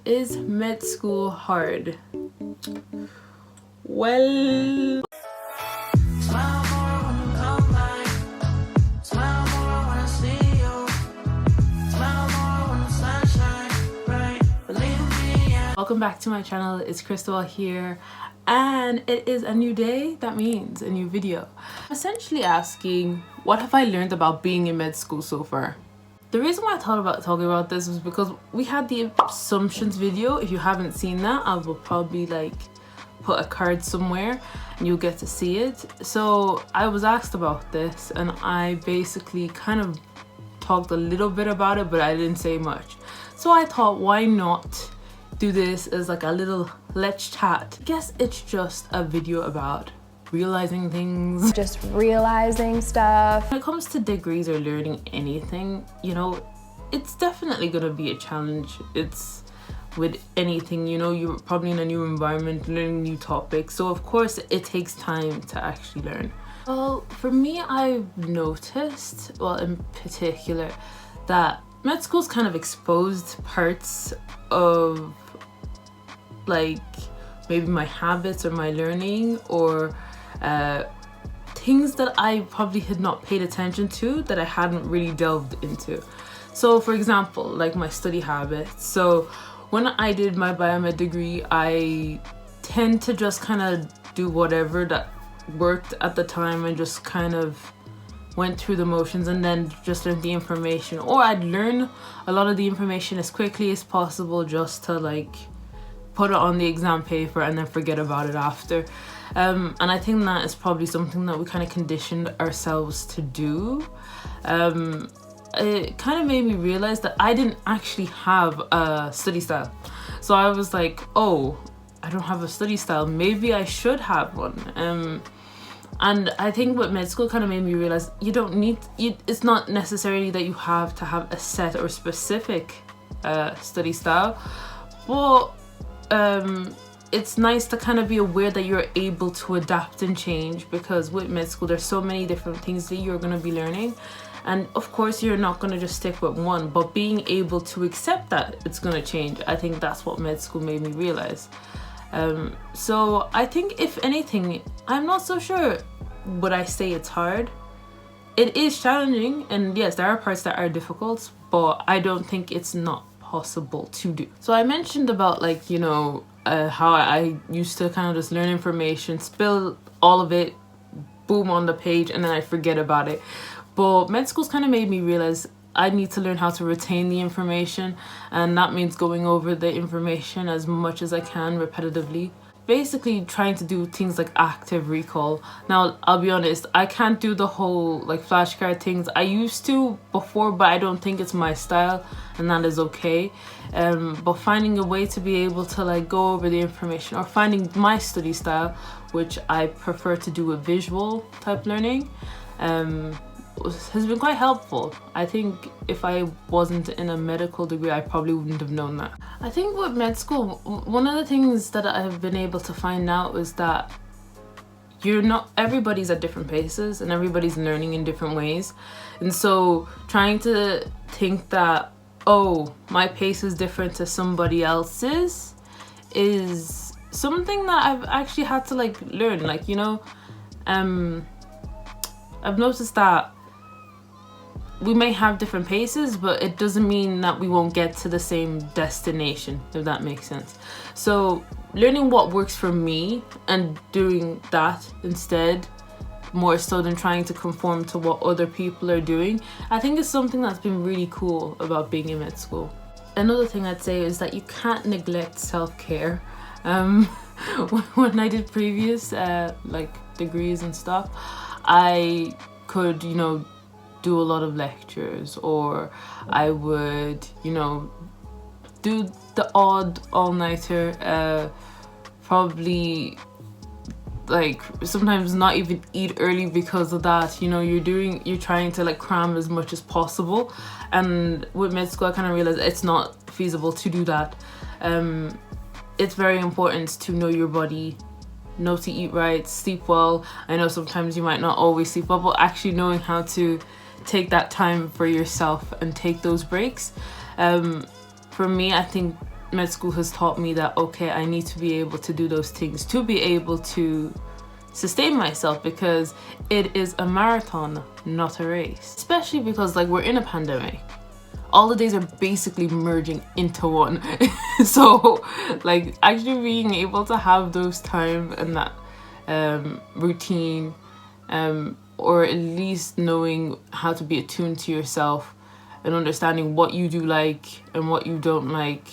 Is med school hard? Well, welcome back to my channel. It's Christabel here, and it is a new day. That means a new video. I'm essentially asking, what have I learned about being in med school so far? The reason why I thought about talking about this was because we had the assumptions video. If you haven't seen that, I will probably like put a card somewhere and you'll get to see it. So I was asked about this and I basically kind of talked a little bit about it, but I didn't say much. So I thought, why not do this as like a little let's chat. I guess it's just a video about realizing things, just realizing stuff. When it comes to degrees or learning anything, you know, it's definitely gonna be a challenge. It's with anything, you know, you're probably in a new environment, learning new topics, so of course it takes time to actually learn. Well, for me, I've noticed, well, in particular, that med school's kind of exposed parts of like maybe my habits or my learning, or things that I probably had not paid attention to, that I hadn't really delved into. So for example, like my study habits. So when I did my biomed degree, I tend to just kind of do whatever that worked at the time and just kind of went through the motions and then just learned the information, or I'd learn a lot of the information as quickly as possible just to like put it on the exam paper and then forget about it after. And I think that is probably something that we kind of conditioned ourselves to do. It kind of made me realize that I didn't actually have a study style. So I was like, oh, I don't have a study style, maybe I should have one. And I think what med school kind of made me realize, you don't need, it's not necessarily that you have to have a set or specific study style, but it's nice to kind of be aware that you're able to adapt and change, because with med school there's so many different things that you're going to be learning, and of course you're not going to just stick with one, but being able to accept that it's going to change, I think that's what med school made me realize. So I think if anything, I'm not so sure would I say it's hard. It is challenging, and yes, there are parts that are difficult, but I don't think it's not possible to do. So I mentioned about like, you know, how I used to kind of just learn information, spill all of it, boom, on the page, and then I forget about it. But med school's kind of made me realize I need to learn how to retain the information, and that means going over the information as much as I can repetitively. Basically trying to do things like active recall. Now, I'll be honest, I can't do the whole like flashcard things. I used to before, but I don't think it's my style, and that is okay. But finding a way to be able to like go over the information, or finding my study style, which I prefer to do with visual type learning, has been quite helpful. I think if I wasn't in a medical degree, I probably wouldn't have known that. I think with med school, one of the things that I've been able to find out is that everybody's at different paces and everybody's learning in different ways. And so trying to think that, oh, my pace is different to somebody else's is something that I've actually had to like learn. Like, you know, I've noticed that we may have different paces, but it doesn't mean that we won't get to the same destination, if that makes sense. So learning what works for me and doing that instead, more so than trying to conform to what other people are doing, I think is something that's been really cool about being in med school. Another thing I'd say is that you can't neglect self-care. When I did previous like degrees and stuff, I could, you know, do a lot of lectures, or I would, you know, do the odd all-nighter, probably like sometimes not even eat early because of that. You know, you're trying to like cram as much as possible, and with med school I kind of realized it's not feasible to do that. It's very important to know your body, know to eat right, sleep well. I know sometimes you might not always sleep well, but actually knowing how to take that time for yourself and take those breaks. For me, I think med school has taught me that, okay, I need to be able to do those things to be able to sustain myself, because it is a marathon, not a race. Especially because like we're in a pandemic. All the days are basically merging into one. So like actually being able to have those time and that routine, or at least knowing how to be attuned to yourself and understanding what you do like and what you don't like,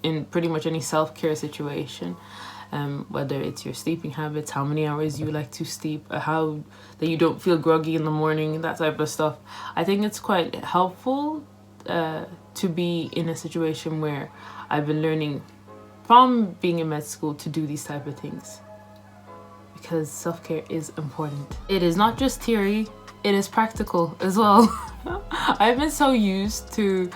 in pretty much any self-care situation, whether it's your sleeping habits, how many hours you like to sleep, how that you don't feel groggy in the morning, that type of stuff. I think it's quite helpful to be in a situation where I've been learning from being in med school to do these type of things, because self-care is important. It is not just theory, it is practical as well. I've been so used to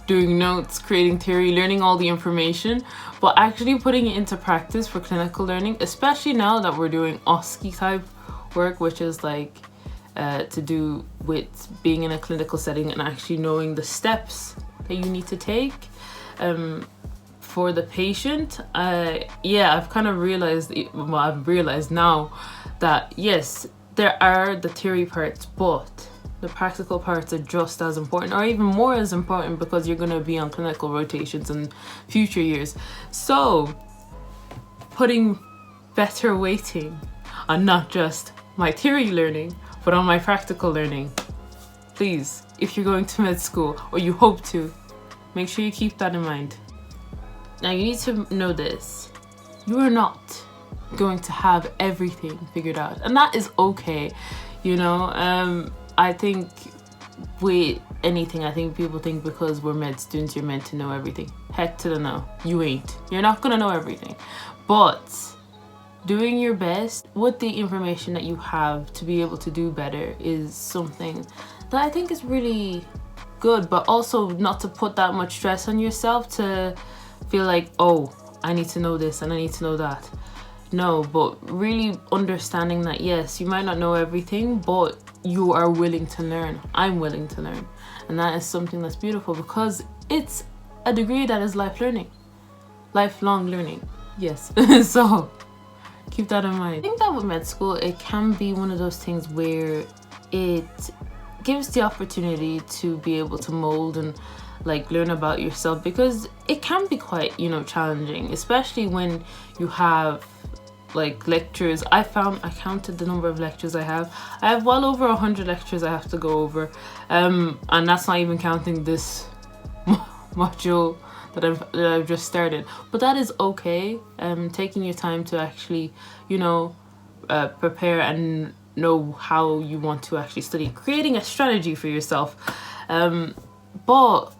doing notes, creating theory, learning all the information, but actually putting it into practice for clinical learning, especially now that we're doing OSCE type work, which is like to do with being in a clinical setting and actually knowing the steps that you need to take for the patient. I've kind of realized, well, I've realized now that yes, there are the theory parts, but the practical parts are just as important, or even more as important, because you're going to be on clinical rotations in future years. So putting better weighting on not just my theory learning, but on my practical learning. Please, if you're going to med school, or you hope to, make sure you keep that in mind. Now you need to know this: you are not going to have everything figured out, and that is okay, you know. I think with anything, I think people think because we're med students you're meant to know everything. Heck to the no, you ain't. You're not gonna know everything, but doing your best with the information that you have to be able to do better is something that I think is really good, but also not to put that much stress on yourself to feel like, oh, I need to know this and I need to know that. No, but really understanding that yes, you might not know everything, but you are willing to learn. I'm willing to learn. And that is something that's beautiful, because it's a degree that is lifelong learning. Yes. So keep that in mind. I think that with med school, it can be one of those things where it gives the opportunity to be able to mold and like learn about yourself, because it can be quite, you know, challenging, especially when you have like lectures. I counted the number of lectures I have. I have well over 100 lectures I have to go over, and that's not even counting this module that I've just started. But that is okay. Taking your time to actually, you know, prepare and know how you want to actually study, creating a strategy for yourself. But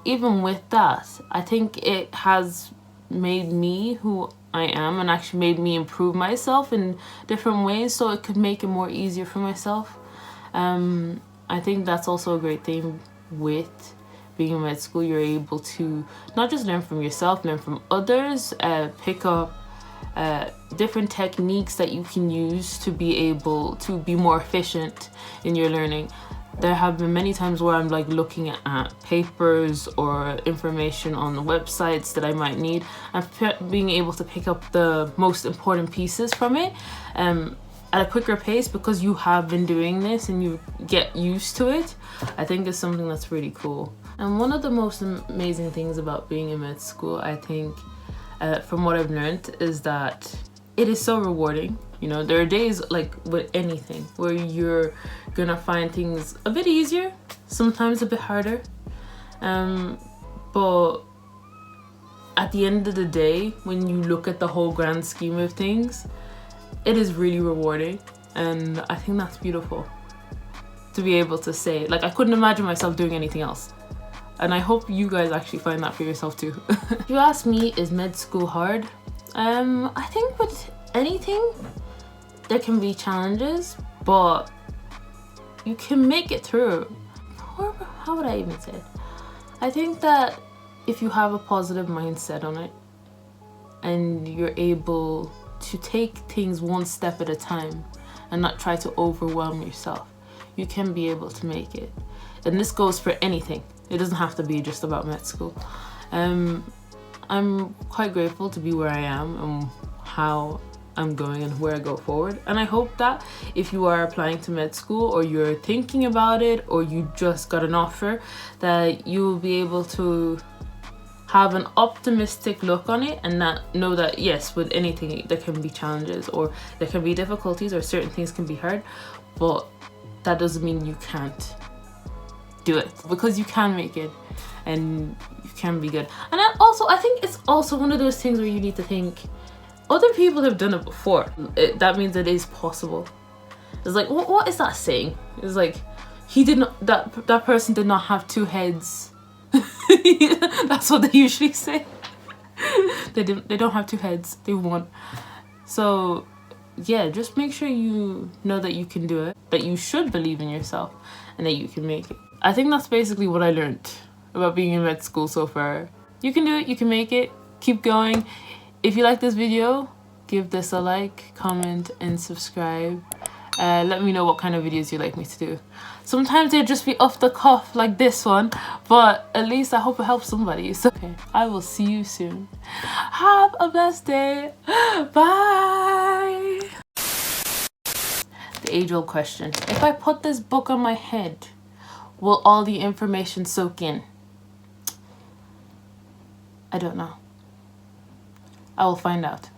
even with that, I think it has made me who I am, and actually made me improve myself in different ways, so it could make it more easier for myself. I think that's also a great thing with being in med school. You're able to not just learn from yourself, learn from others, pick up different techniques that you can use to be able to be more efficient in your learning. There have been many times where I'm like looking at papers or information on the websites that I might need, and being able to pick up the most important pieces from it at a quicker pace, because you have been doing this and you get used to it. I think is something that's really cool. And one of the most amazing things about being in med school, I think, from what I've learned, is that it is so rewarding. You know, there are days like with anything where you're gonna find things a bit easier, sometimes a bit harder, but at the end of the day, when you look at the whole grand scheme of things, it is really rewarding. And I think that's beautiful to be able to say. Like, I couldn't imagine myself doing anything else, and I hope you guys actually find that for yourself too. If you ask me, is med school hard? I think with anything there can be challenges, but you can make it through. Or how would I even say it? I think that if you have a positive mindset on it and you're able to take things one step at a time and not try to overwhelm yourself, you can be able to make it. And this goes for anything. It doesn't have to be just about med school. I'm quite grateful to be where I am and how I'm going and where I go forward. And I hope that if you are applying to med school, or you're thinking about it, or you just got an offer, that you will be able to have an optimistic look on it, and that know that yes, with anything there can be challenges, or there can be difficulties, or certain things can be hard, but that doesn't mean you can't do it, because you can make it and you can be good. And I think it's also one of those things where you need to think other people have done it before. That means it is possible. It's like, what is that saying? It's like, that person did not have two heads. That's what they usually say. They don't have two heads, they have one. So yeah, just make sure you know that you can do it, that you should believe in yourself, and that you can make it. I think that's basically what I learned about being in med school so far. You can do it, you can make it, keep going. If you like this video, give this a like, comment, and subscribe. Let me know what kind of videos you'd like me to do. Sometimes they'll just be off the cuff like this one, but at least I hope it helps somebody. So okay, I will see you soon. Have a blessed day. Bye. The age-old question. If I put this book on my head, will all the information soak in? I don't know. I will find out.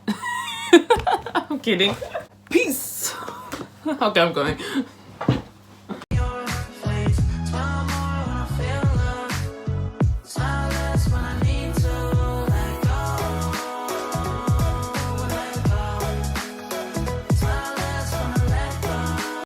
I'm kidding. Peace. Okay, I'm going.